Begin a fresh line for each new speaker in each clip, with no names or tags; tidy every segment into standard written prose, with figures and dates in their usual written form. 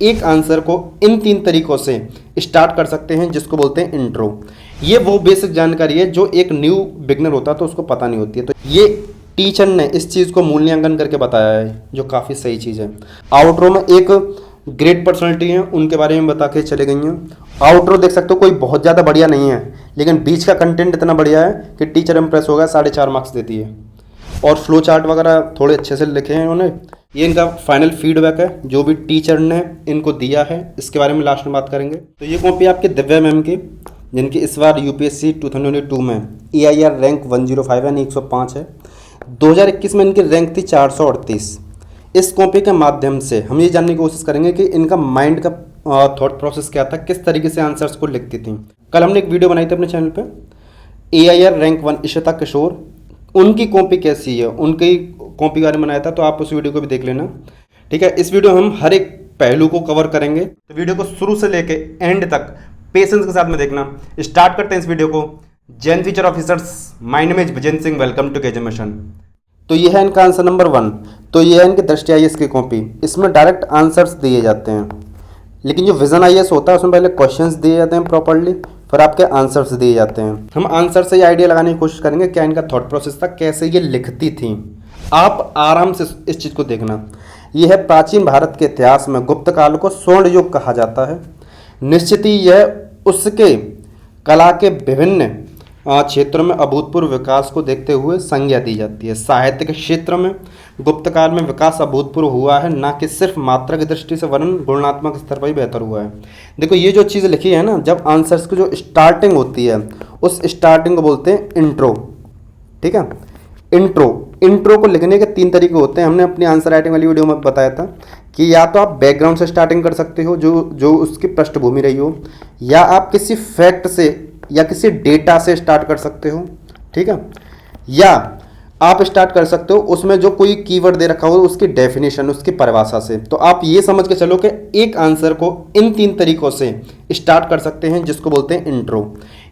एक आंसर को इन 3 तरीकों से स्टार्ट कर सकते हैं, जिसको बोलते हैं इंट्रो। ये वो बेसिक जानकारी है जो एक न्यू बिगनर होता है तो उसको पता नहीं होती है। तो ये टीचर ने इस चीज़ को मूल्यांकन करके बताया है, जो काफ़ी सही चीज़ है। आउटरो में एक ग्रेट पर्सनैलिटी है, उनके बारे में बता के चले गई हैं। आउटरो देख सकते हो कोई बहुत ज़्यादा बढ़िया नहीं है, लेकिन बीच का कंटेंट इतना बढ़िया है कि टीचर इंप्रेस हो गया, 4.5 मार्क्स देती है। और फ्लो चार्ट वगैरह थोड़े अच्छे से लिखे हैं उन्होंने। ये इनका फाइनल फीडबैक है जो भी टीचर ने इनको दिया है, इसके बारे में लास्ट में बात करेंगे। तो ये कॉपी आपके दिव्या मैम की, जिनकी इस बार यूपीएससी 2022 में EIR रैंक 105 यानी 105 है। 2021 में इनकी रैंक थी 438। इस कॉपी के माध्यम से हम ये जानने की कोशिश करेंगे कि इनका माइंड का थॉट प्रोसेस क्या था, किस तरीके से आंसर्स को लिखती थी। कल हमने एक वीडियो बनाई थी अपने चैनल पे, EIR रैंक 1 इशिता किशोर, उनकी कॉपी कैसी है, उनकी कॉपी के बारे में बनाया था, तो आप उस वीडियो को भी देख लेना। ठीक है, इस वीडियो में हम हर एक पहलू को कवर करेंगे, तो वीडियो को शुरू से लेके एंड तक पेशेंस के साथ में देखना। स्टार्ट करते हैं इस वीडियो को। जैन future officers, my name is Vijendra Singh, welcome to KJ mission. तो ये है इनका आंसर नंबर 1। तो ये है इनकी दृष्टि IAS की कॉपी। इसमें डायरेक्ट आंसर्स दिए जाते हैं, लेकिन जो विजन IAS होता है उसमें पहले क्वेश्चंस दिए जाते हैं प्रॉपर्ली, फिर आपके आंसर्स दिए जाते हैं। हम आंसर से ये आइडिया लगाने की कोशिश करेंगे क्या इनका थॉट प्रोसेस था, कैसे ये लिखती थी। आप आराम से इस चीज़ को देखना। यह है प्राचीन भारत के इतिहास में गुप्त काल को स्वर्ण युग कहा जाता है। निश्चित ही यह उसके कला के विभिन्न क्षेत्रों में अभूतपूर्व विकास को देखते हुए संज्ञा दी जाती है। साहित्य के क्षेत्र में गुप्त काल में विकास अभूतपूर्व हुआ है, ना कि सिर्फ मात्रा की दृष्टि से वरन गुणात्मक स्तर पर ही बेहतर हुआ है। देखो ये जो चीज़ लिखी है ना, जब आंसर्स की जो स्टार्टिंग होती है उस स्टार्टिंग को बोलते हैं इंट्रो। ठीक है, इंट्रो को लिखने के 3 तरीके होते हैं। हमने अपनी आंसर राइटिंग वाली वीडियो में बताया था कि या तो आप बैकग्राउंड से स्टार्टिंग कर सकते हो, जो उसकी पृष्ठभूमि रही हो, या आप किसी फैक्ट से या किसी डेटा से स्टार्ट कर सकते हो। ठीक है, या आप स्टार्ट कर सकते हो उसमें जो कोई कीवर्ड दे रखा हो उसकी डेफिनेशन, उसकी परिभाषा से। तो आप ये समझ के चलो कि एक आंसर को इन 3 तरीकों से स्टार्ट कर सकते हैं, जिसको बोलते हैं इंट्रो।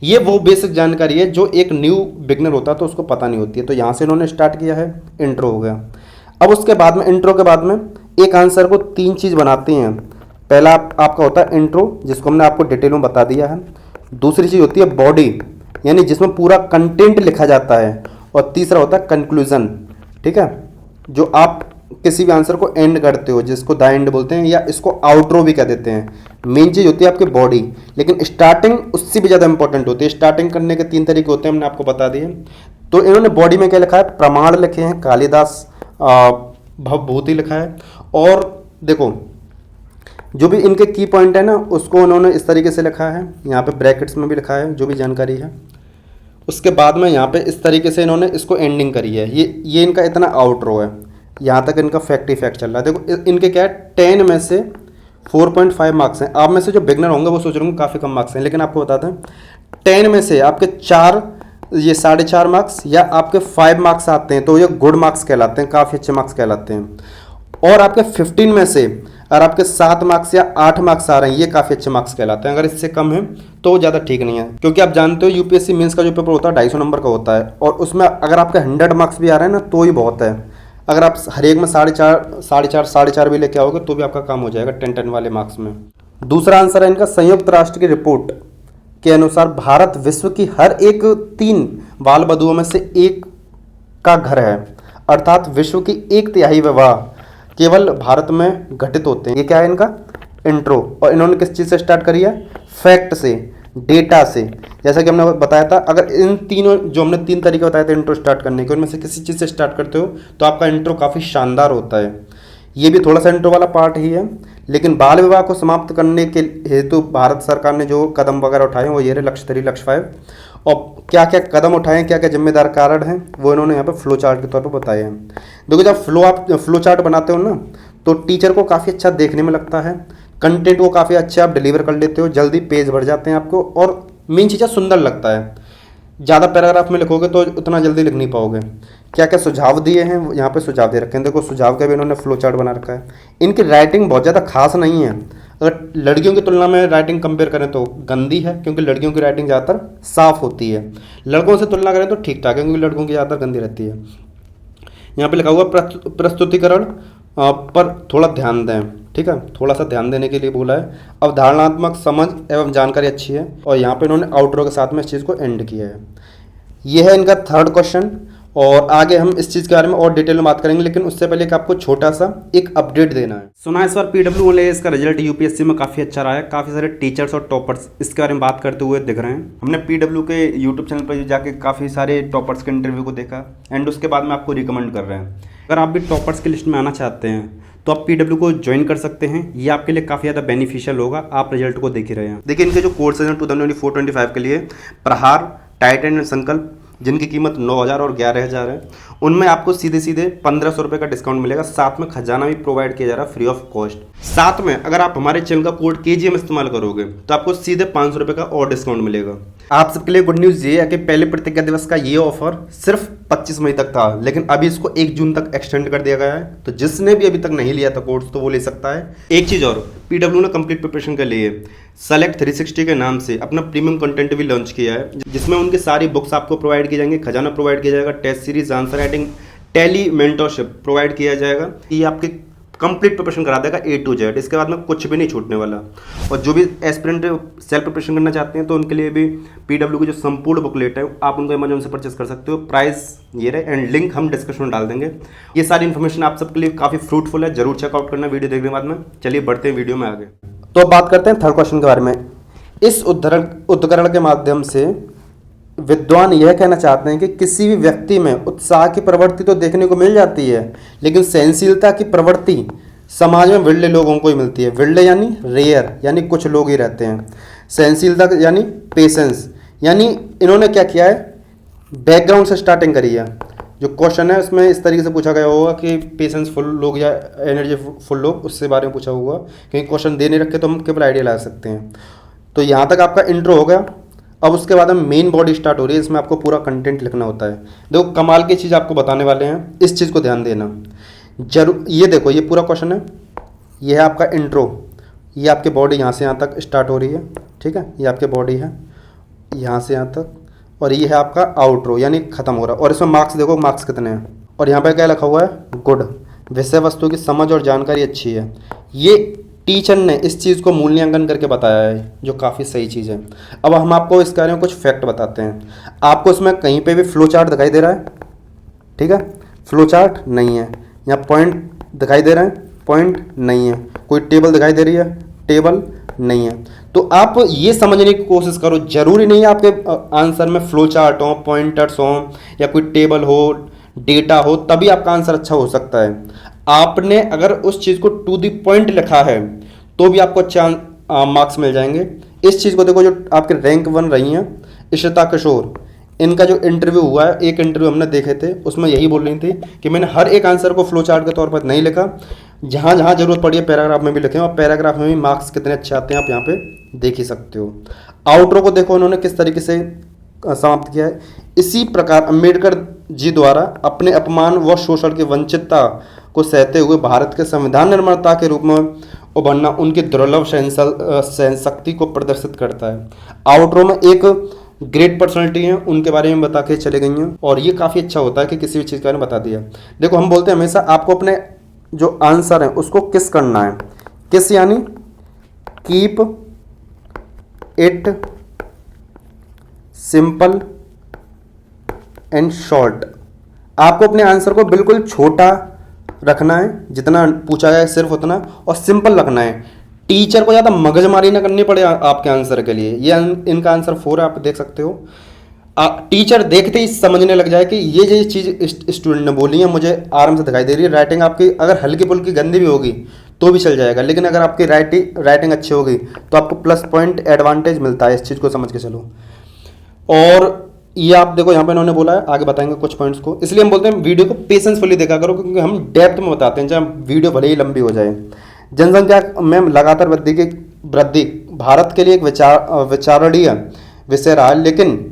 ये वो बेसिक जानकारी है जो एक न्यू बिगनर होता है तो उसको पता नहीं होती है। तो यहाँ से इन्होंने स्टार्ट किया है, इंट्रो हो गया। अब उसके बाद में इंट्रो के बाद में एक आंसर को 3 चीज़ बनाती हैं। पहला आपका होता है इंट्रो, जिसको हमने आपको डिटेल में बता दिया है। दूसरी चीज़ होती है बॉडी, यानी जिसमें पूरा कंटेंट लिखा जाता है। और तीसरा होता है कंक्लूजन। ठीक है, जो आप किसी भी आंसर को एंड करते हो, जिसको द एंड बोलते हैं, या इसको आउटरो भी कह देते हैं। मेन चीज़ होती है आपकी बॉडी, लेकिन स्टार्टिंग उससे भी ज़्यादा इंपॉर्टेंट होती है। स्टार्टिंग करने के 3 तरीके होते हैं, हमने आपको बता दिए। तो इन्होंने बॉडी में क्या लिखा है, प्रमाण लिखे हैं, कालिदास भवभूति लिखा है। और देखो जो भी इनके की पॉइंट है ना, उसको उन्होंने इस तरीके से लिखा है, यहाँ पे ब्रैकेट्स में भी लिखा है जो भी जानकारी है। उसके बाद में यहाँ पे इस तरीके से इन्होंने इसको एंडिंग करी है। ये इनका इतना आउटरो है, यहाँ तक इनका फैक्ट ही फैक्ट चल रहा है। देखो इनके क्या है, 10 में से 4.5 मार्क्स हैं। आप में से जो बिगनर होंगे वो सोच रहे होंगे काफ़ी कम मार्क्स हैं, लेकिन आपको बताते हैं 10 में से आपके 4 ये 4.5 मार्क्स या आपके 5 मार्क्स आते हैं तो ये गुड मार्क्स कहलाते हैं, काफ़ी अच्छे मार्क्स कहलाते हैं। और आपके 15 में से अगर आपके 7 मार्क्स या 8 मार्क्स आ रहे हैं, ये काफ़ी अच्छे मार्क्स कहलाते हैं। अगर इससे कम है तो वो ज़्यादा ठीक नहीं है, क्योंकि आप जानते हो यूपीएससी मेंस का जो पेपर होता है 250 नंबर का होता है, और उसमें अगर आपके 100 मार्क्स भी आ रहे हैं ना तो ही बहुत है। अगर आप हर एक में 4.5 भी लेके आओगे तो भी आपका काम हो जाएगा 10 वाले मार्क्स में। दूसरा आंसर है इनका, संयुक्त राष्ट्र की रिपोर्ट के अनुसार भारत विश्व की हर एक 3 बाल वधुओं में से एक का घर है, अर्थात विश्व की 1/3 विवाह केवल भारत में घटित होते हैं। ये क्या है इनका इंट्रो। और इन्होंने किस चीज़ से स्टार्ट करी है, फैक्ट से, डेटा से। जैसा कि हमने बताया था, अगर इन तीनों जो हमने 3 तरीके बताए थे इंट्रो स्टार्ट करने के, उनमें से किसी चीज़ से स्टार्ट करते हो तो आपका इंट्रो काफ़ी शानदार होता है। ये भी थोड़ा सा इंट्रो वाला पार्ट ही है, लेकिन बाल विवाह को समाप्त करने के हेतु भारत सरकार ने जो कदम वगैरह उठाए वो ये रहे लक्ष्य 3, लक्ष्य 5। और क्या क्या कदम उठाए, क्या क्या जिम्मेदार कारण हैं, वो इन्होंने यहाँ पे फ्लो चार्ट के तौर पर बताए हैं। देखो जब आप फ्लो चार्ट बनाते हो ना, तो टीचर को काफ़ी अच्छा देखने में लगता है, कंटेंट को काफ़ी अच्छा आप डिलीवर कर लेते हो, जल्दी पेज भर जाते हैं आपको, और मेन चीज़ सुंदर लगता है। ज़्यादा पैराग्राफ में लिखोगे तो उतना जल्दी लिख नहीं पाओगे। क्या क्या सुझाव दिए हैं, यहाँ पे सुझाव दे रखे हैं। देखो सुझाव का भी इन्होंने फ्लो चार्ट बना रखा है। इनकी राइटिंग बहुत ज़्यादा खास नहीं है, अगर लड़कियों की तुलना में राइटिंग कंपेयर करें तो गंदी है, क्योंकि लड़कियों की राइटिंग ज़्यादातर साफ होती है। लड़कों से तुलना करें तो ठीक ठाक है, क्योंकि लड़कों की ज़्यादातर गंदी रहती है। यहाँ पे लिखा हुआ प्रस्तुतिकरण पर थोड़ा ध्यान दें, ठीक है, थोड़ा सा ध्यान देने के लिए बोला है। अवधारणात्मक समझ एवं जानकारी अच्छी है, और यहाँ पे इन्होंने आउटरो के साथ में इस चीज़ को एंड किया है। ये है इनका थर्ड क्वेश्चन, और आगे हम इस चीज़ के बारे में और डिटेल में बात करेंगे, लेकिन उससे पहले एक आपको छोटा सा एक अपडेट देना है। सुना है इस बार PW इसका रिजल्ट यूपीएससी में काफ़ी अच्छा रहा है, काफ़ी सारे टीचर्स और टॉपर्स इसके बारे में बात करते हुए दिख रहे हैं। हमने PW के यूट्यूब चैनल पर जाके काफ़ी सारे टॉपर्स के इंटरव्यू को देखा, एंड उसके बाद में आपको रिकमेंड कर रहे हैं। अगर आप भी टॉपर्स की लिस्ट में आना चाहते हैं तो आप PW को ज्वाइन कर सकते हैं, ये आपके लिए काफ़ी ज़्यादा बेनिफिशियल होगा। आप रिजल्ट को देख ही रहे हैं। देखिए इनके जो कोर्सेज हैं 2024-25 के लिए, प्रहार, टाइटन एंड संकल्प, जिनकी कीमत 9,000 और 11,000 है, उनमें आपको सीधे सीधे 1,500 रुपये का डिस्काउंट मिलेगा। साथ में खजाना भी प्रोवाइड किया जा रहा है फ्री ऑफ कॉस्ट। साथ में अगर आप हमारे चैनल का कोड KGM इस्तेमाल करोगे तो आपको सीधे 500 रुपये का और डिस्काउंट मिलेगा। आप सबके लिए गुड न्यूज़ ये है कि पहले प्रतिज्ञा दिवस का ये ऑफर सिर्फ 25 मई तक था, लेकिन अभी इसको 1 जून तक एक्सटेंड कर दिया गया है। तो जिसने भी अभी तक नहीं लिया था कोर्स तो वो ले सकता है। एक चीज़ और, PW ने कंप्लीट प्रिपरेशन के लिए सेलेक्ट 360 के नाम से अपना प्रीमियम कंटेंट भी लॉन्च किया है, जिसमें उनकी सारी बुक्स आपको प्रोवाइड की जाएंगी, खजाना प्रोवाइड किया जाएगा, test series, answer writing, tele mentorship provide किया जाएगा। ये आपकी कंप्लीट प्रिपरेशन करा देगा A to Z। इसके बाद में कुछ भी नहीं छूटने वाला। और जो भी एस्पिरेंट सेल्फ प्रिपरेशन करना चाहते हैं तो उनके लिए भी PW की जो संपूर्ण बुकलेट है आप उनको अमेजोन से परचेस कर सकते हो। प्राइस ये रहे, एंड लिंक हम डिस्क्रिप्शन में डाल देंगे। ये सारी इन्फॉर्मेशन आप सबके लिए काफ़ी फ्रूटफुल है, जरूर चेकआउट करना वीडियो देखने के बाद में। चलिए बढ़ते हैं वीडियो में आगे। तो अब बात करते हैं थर्ड क्वेश्चन के बारे में। इस उद्धरण के माध्यम से विद्वान यह कहना चाहते हैं कि किसी भी व्यक्ति में उत्साह की प्रवृत्ति तो देखने को मिल जाती है, लेकिन सहनशीलता की प्रवृत्ति समाज में विरले लोगों को ही मिलती है। विरले यानी रेयर, यानी कुछ लोग ही रहते हैं। सहनशीलता यानी पेशेंस, यानी इन्होंने क्या किया है, बैकग्राउंड से स्टार्टिंग करी है। जो क्वेश्चन है उसमें इस तरीके से पूछा गया होगा कि पेशेंस फुल लोग या एनर्जी फुल लोग, उससे बारे में पूछा होगा, क्योंकि क्वेश्चन दे नहीं रखे तो हम केवल आइडिया ला सकते हैं। तो यहाँ तक आपका इंट्रो हो गया। अब उसके बाद हम मेन बॉडी स्टार्ट हो रही है, इसमें आपको पूरा कंटेंट लिखना होता है। देखो कमाल की चीज़ आपको बताने वाले हैं, इस चीज़ को ध्यान देना जरूर। ये देखो ये पूरा क्वेश्चन है, ये है आपका इंट्रो, ये आपके बॉडी यहाँ से यहाँ तक स्टार्ट हो रही है, ठीक है, ये आपके बॉडी है यहाँ से यहाँ तक, और ये है आपका आउटरो यानी खत्म हो रहा है। और इसमें मार्क्स देखो, मार्क्स कितने हैं, और यहाँ पे क्या लिखा हुआ है, गुड, विषय वस्तु की समझ और जानकारी अच्छी है। ये टीचर ने इस चीज़ को मूल्यांकन करके बताया है, जो काफ़ी सही चीज़ है। अब हम आपको इसके बारे में कुछ फैक्ट बताते हैं। आपको इसमें कहीं पे भी फ्लो चार्ट दिखाई दे रहा है, ठीक है, फ्लो चार्ट नहीं है। यहाँ पॉइंट दिखाई दे रहे हैं, पॉइंट नहीं है। कोई टेबल दिखाई दे रही है, टेबल नहीं है। तो आप ये समझने की कोशिश करो, जरूरी नहीं है आपके आंसर में फ्लो चार्ट हो, पॉइंटर्स हो, या कोई टेबल हो, डेटा हो, तभी आपका आंसर अच्छा हो सकता है। आपने अगर उस चीज़ को टू दी पॉइंट लिखा है तो भी आपको अच्छा मार्क्स मिल जाएंगे। इस चीज़ को देखो, जो आपके रैंक 1 रही हैं इशिता किशोर, इनका जो इंटरव्यू हुआ है, एक इंटरव्यू हमने देखे थे, उसमें यही बोल रही थी कि मैंने हर एक आंसर को फ्लो चार्ट के तौर पर नहीं लिखा, जहाँ जहाँ जरूरत पड़ी है पैराग्राफ में भी लिखे, और पैराग्राफ में भी मार्क्स कितने अच्छे आते हैं आप यहाँ पे देख ही सकते हो। आउटरो को देखो उन्होंने किस तरीके से समाप्त किया है। इसी प्रकार अम्बेडकर जी द्वारा अपने अपमान व शोषण की वंचितता को सहते हुए भारत के संविधान निर्माता के रूप में उभरना उनकी दुर्लभ सहन शक्ति को प्रदर्शित करता है। आउटरो में एक ग्रेट पर्सनैलिटी है, उनके बारे में बता के चले गई हैं, और ये काफ़ी अच्छा होता है कि किसी भी चीज़ के बारे में बता दिया। देखो हम बोलते हैं हमेशा आपको अपने जो आंसर है उसको किस करना है, किस यानी keep it simple and short. आपको अपने आंसर को बिल्कुल छोटा रखना है, जितना पूछा जाए सिर्फ उतना, और सिंपल रखना है। टीचर को ज़्यादा मगजमारी ना करनी पड़े आपके आंसर के लिए। ये इनका आंसर 4 है, आप देख सकते हो। टीचर देखते ही समझने लग जाए कि ये चीज़ स्टूडेंट ने बोली है, मुझे आराम से दिखाई दे रही है। राइटिंग आपकी अगर हल्की फुल्की गंदी भी होगी तो भी चल जाएगा, लेकिन अगर आपकी राइटिंग अच्छी होगी तो आपको प्लस पॉइंट एडवांटेज मिलता है। इस चीज़ को समझ के चलो। और ये आप देखो यहाँ पे इन्होंने बोला है, आगे बताएंगे कुछ पॉइंट्स को, इसलिए हम बोलते हैं वीडियो को पेशेंसफुली देखा करो, क्योंकि हम डेप्थ में बताते हैं, चाहे वीडियो भले ही लंबी हो जाए। जनसंख्या में लगातार वृद्धि भारत के लिए एक विचारणीय विषय रहा है, लेकिन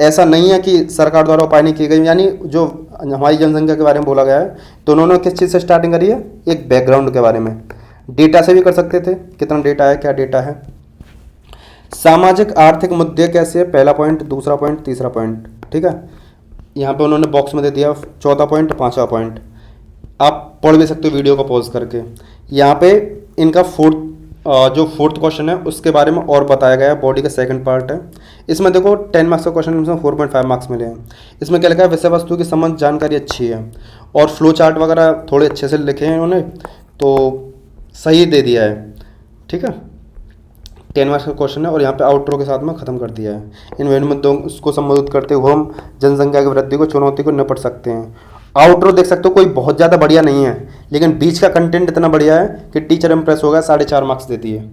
ऐसा नहीं है कि सरकार द्वारा उपाय नहीं किए गए। यानी जो हमारी जनसंख्या के बारे में बोला गया है, तो उन्होंने किस चीज़ से स्टार्टिंग करी है, एक बैकग्राउंड के बारे में। डेटा से भी कर सकते थे, कितना डेटा है, क्या डेटा है। सामाजिक आर्थिक मुद्दे कैसे है, पहला पॉइंट, दूसरा पॉइंट, तीसरा पॉइंट, ठीक है। यहाँ पे उन्होंने बॉक्स में दे दिया 14 पॉइंट, 5वां पॉइंट। आप पढ़ भी सकते हो वीडियो को पॉज करके। यहाँ पे इनका जो फोर्थ क्वेश्चन है उसके बारे में और बताया गया है, बॉडी का सेकंड पार्ट है। इसमें देखो 10 मार्क्स का क्वेश्चन, इसमें 4.5 मार्क्स मिले हैं। इसमें क्या लिखा है, विषय वस्तु की समझ जानकारी अच्छी है, और फ्लो चार्ट वगैरह थोड़े अच्छे से लिखे हैं उन्होंने, तो सही दे दिया है। ठीक है, 10 मार्क्स का क्वेश्चन है, और यहाँ पे आउटरो के साथ में ख़त्म कर दिया है। इन विभिन्न मुद्दों को संबोधित करते हुए हम जनसंख्या की वृद्धि को, चुनौती को निपट सकते हैं। आउटरो देख सकते हो, कोई बहुत ज़्यादा बढ़िया नहीं है, लेकिन बीच का कंटेंट इतना बढ़िया है कि टीचर इंप्रेस हो गया, 4.5 मार्क्स देती है।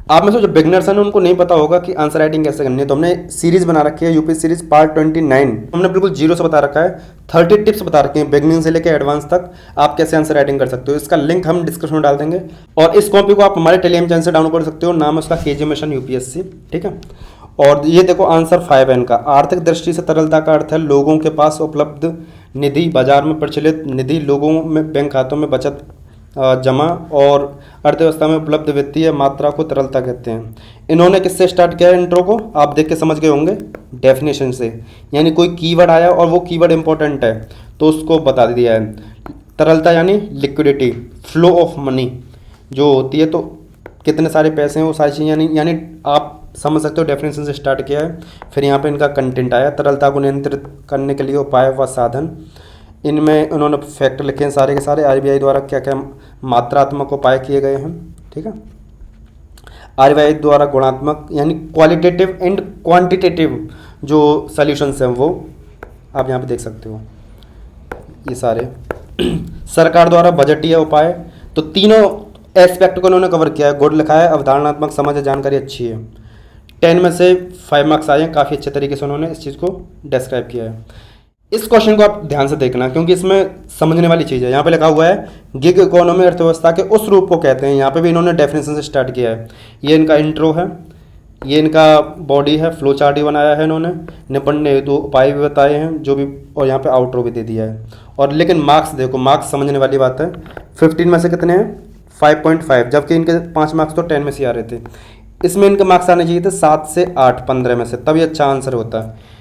आप में से जो बिगनर्स हैं उनको नहीं पता होगा कि आंसर राइटिंग कैसे करनी है, तो हमने सीरीज बना रखी है, यूपी सीरीज पार्ट 29। हमने बिल्कुल जीरो से बता रखा है, 30 टिप्स बता रखे हैं बिगनिंग से लेकर एडवांस तक आप कैसे आंसर राइटिंग कर सकते हो। इसका लिंक हम डिस्क्रिप्शन में डाल देंगे, और इस कॉपी को आप हमारे टेलीग्राम चैनल से डाउनलोड कर सकते हो, नाम है उसका केजी मिशन यूपीएससी। ठीक है, और ये देखो आंसर 5 है इनका। आर्थिक दृष्टि से तरलता का अर्थ है लोगों के पास उपलब्ध निधि, बाजार में प्रचलित निधि, लोगों में बैंक खातों में बचत जमा, और अर्थव्यवस्था में उपलब्ध वित्तीय मात्रा को तरलता कहते हैं। इन्होंने किससे स्टार्ट किया है इंट्रो को, आप देख के समझ गए होंगे, डेफिनेशन से। यानी कोई कीवर्ड आया और वो कीवर्ड इंपॉर्टेंट है तो उसको बता दिया है। तरलता यानी लिक्विडिटी, फ्लो ऑफ मनी जो होती है, तो कितने सारे पैसे हैं वो सारी चीज़ें, यानी आप समझ सकते हो डेफिनेशन से स्टार्ट किया है। फिर यहाँ पे इनका कंटेंट आया, तरलता को नियंत्रित करने के लिए उपाय व साधन। इनमें उन्होंने फैक्टर लिखे हैं सारे के सारे, आरबीआई द्वारा क्या क्या मात्रात्मक उपाय किए गए हैं। ठीक है, आरबीआई द्वारा गुणात्मक यानी क्वालिटेटिव एंड क्वांटिटेटिव जो सॉल्यूशंस हैं वो आप यहाँ पे देख सकते हो ये सारे। सरकार द्वारा बजटीय उपाय, तो तीनों एस्पेक्ट को उन्होंने कवर किया है। गुड लिखा है, अवधारणात्मक समझ है, जानकारी अच्छी है। 10 में से 5 मार्क्स आए हैं, काफ़ी अच्छे तरीके से उन्होंने इस चीज़ को डिस्क्राइब किया है। इस क्वेश्चन को आप ध्यान से देखना, क्योंकि इसमें समझने वाली चीज़ है। यहाँ पे लिखा हुआ है गिग इकोनॉमी अर्थव्यवस्था के उस रूप को कहते हैं। यहाँ पे भी इन्होंने डेफिनेशन से स्टार्ट किया है। ये इनका इंट्रो है, ये इनका बॉडी है, फ्लो चार्ट ही बनाया है इन्होंने, निपटने हेतु उपाय भी बताए हैं जो भी, और यहाँ पे आउटरो भी दे दिया है। और लेकिन मार्क्स देखो, मार्क्स समझने वाली बात है। 15 में से कितने हैं, 5.5, जबकि इनके 5 मार्क्स तो 10 में से आ रहे थे। इसमें इनके मार्क्स आने चाहिए थे 7 से 8, 15 में से, तभी अच्छा आंसर होता है।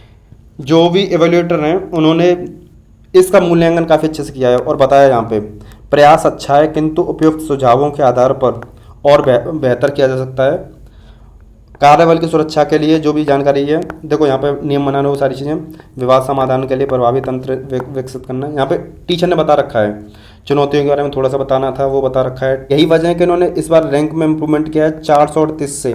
जो भी एवेल्यूएटर हैं उन्होंने इसका मूल्यांकन काफ़ी अच्छे से किया है और बताया यहाँ पे प्रयास अच्छा है, किंतु उपयुक्त सुझावों के आधार पर और बेहतर किया जा सकता है। कार्यबल की सुरक्षा के लिए जो भी जानकारी है, देखो यहाँ पे नियम बनाना, वो सारी चीज़ें, विवाद समाधान के लिए प्रभावी तंत्र विकसित करना, यहाँ पे टीचर ने बता रखा है। चुनौतियों के बारे में थोड़ा सा बताना था, वो बता रखा है। यही वजह है कि इन्होंने इस बार रैंक में इंप्रूवमेंट किया है, 438 से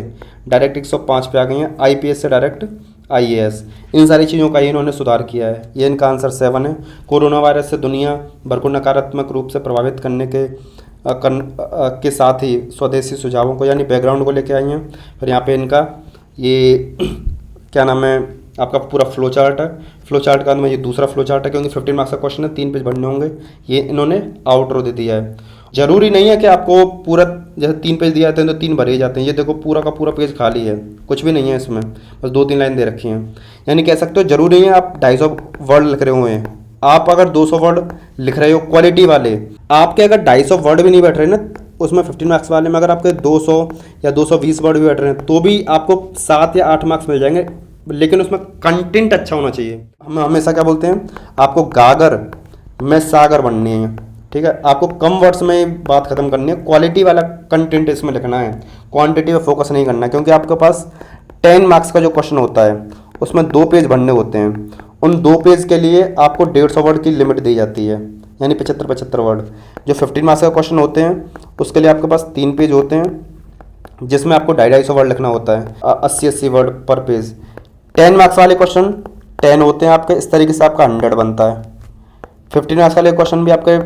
डायरेक्ट 105 पे आ गई हैं, आईपीएस से डायरेक्ट आईएएस। इन सारी चीज़ों का ही इन्होंने सुधार किया है। ये इनका आंसर 7 है। कोरोना वायरस से दुनिया भर को नकारात्मक रूप से प्रभावित करने के साथ ही स्वदेशी सुझावों को यानी बैकग्राउंड को लेके आई हैं। फिर यहाँ पे इनका ये क्या नाम है, आपका पूरा फ्लो चार्ट है। फ्लो चार्ट का में ये दूसरा फ्लो चार्ट है, क्योंकि 15 मार्क्स का क्वेश्चन है, 3 पेज भरने होंगे। ये इन्होंने आउटरो दे दिया है। जरूरी नहीं है कि आपको पूरा, जैसे 3 पेज दिया जाते हैं तो 3 भरे जाते हैं। ये देखो पूरा का पूरा पेज खाली है, कुछ भी नहीं है इसमें, बस 2-3 लाइन दे रखी हैं। यानी कह सकते हो जरूरी नहीं है आप 250 वर्ड लिख रहे हुए हैं। आप अगर 200 वर्ड लिख रहे हो क्वालिटी वाले, आपके अगर 250 वर्ड भी नहीं बैठ रहे ना उसमें 15 मार्क्स वाले में, अगर आपके 200 या 220 वर्ड भी बैठ रहे हैं तो भी आपको 7 या 8 मार्क्स मिल जाएंगे। लेकिन उसमें कंटेंट अच्छा होना चाहिए। हम हमेशा क्या बोलते हैं, आपको गागर में सागर बननी है। ठीक है, आपको कम वर्ड्स में बात खत्म करनी है, क्वालिटी वाला कंटेंट इसमें लिखना है, क्वांटिटी पे फोकस नहीं करना है। क्योंकि आपके पास 10 मार्क्स का जो क्वेश्चन होता है उसमें 2 पेज भरने होते हैं। उन 2 पेज के लिए आपको 150 वर्ड की लिमिट दी जाती है, यानी 75 वर्ड। जो 15 मार्क्स का क्वेश्चन होते हैं उसके लिए आपके पास 3 पेज होते हैं, जिसमें आपको 250 वर्ड लिखना होता है, 80 वर्ड पर पेज। 10 मार्क्स वाले क्वेश्चन 10 होते हैं आपके, इस तरीके से आपका 100 बनता है। 15 मार्क्स वाले क्वेश्चन भी आपके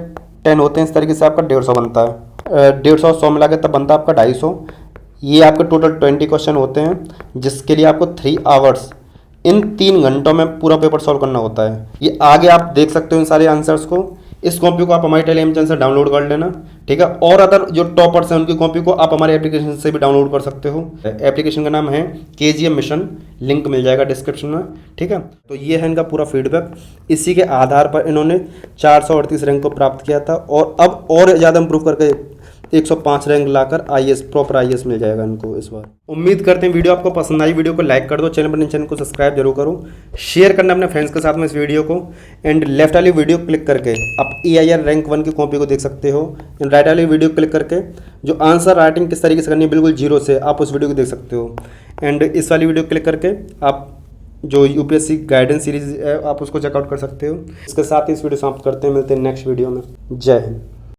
10 होते हैं, इस तरीके से आपका 150 बनता है। 150 100 मिला के तब बनता है आपका 250। ये आपके टोटल 20 क्वेश्चन होते हैं, जिसके लिए आपको 3 आवर्स, इन 3 घंटों में पूरा पेपर सॉल्व करना होता है। ये आगे आप देख सकते हो इन सारे आंसर्स को। इस कॉपी को आप हमारे टेलीग्राम चैनल से डाउनलोड कर लेना, ठीक है। और अदर जो टॉपर्स हैं उनकी कॉपी को आप हमारे एप्लीकेशन से भी डाउनलोड कर सकते हो। एप्लीकेशन का नाम है केजीएम मिशन, लिंक मिल जाएगा डिस्क्रिप्शन में, ठीक है। तो ये है इनका पूरा फीडबैक। इसी के आधार पर इन्होंने 438 रैंक को प्राप्त किया था और अब और ज़्यादा इंप्रूव करके 105 रैंक लाकर IAS प्रॉपर IAS मिल जाएगा इनको इस बार। उम्मीद करते हैं वीडियो आपको पसंद आई। वीडियो को लाइक कर दो, चैनल को सब्सक्राइब जरूर करो, शेयर करना अपने फ्रेंड्स के साथ में इस वीडियो को। एंड लेफ्ट वाली वीडियो क्लिक करके आप EIR रैंक 1 की कॉपी को देख सकते हो। एंड राइट वाली वीडियो क्लिक करके जो आंसर राइटिंग किस तरीके से करनी है बिल्कुल जीरो से, आप उस वीडियो को देख सकते हो। एंड इस वाली वीडियो क्लिक करके आप जो UPSC गाइडेंस सीरीज है आप उसको चेकआउट कर सकते हो। इसके साथ ही इस वीडियो समाप्त करते हैं, मिलते हैं नेक्स्ट वीडियो में। जय हिंद।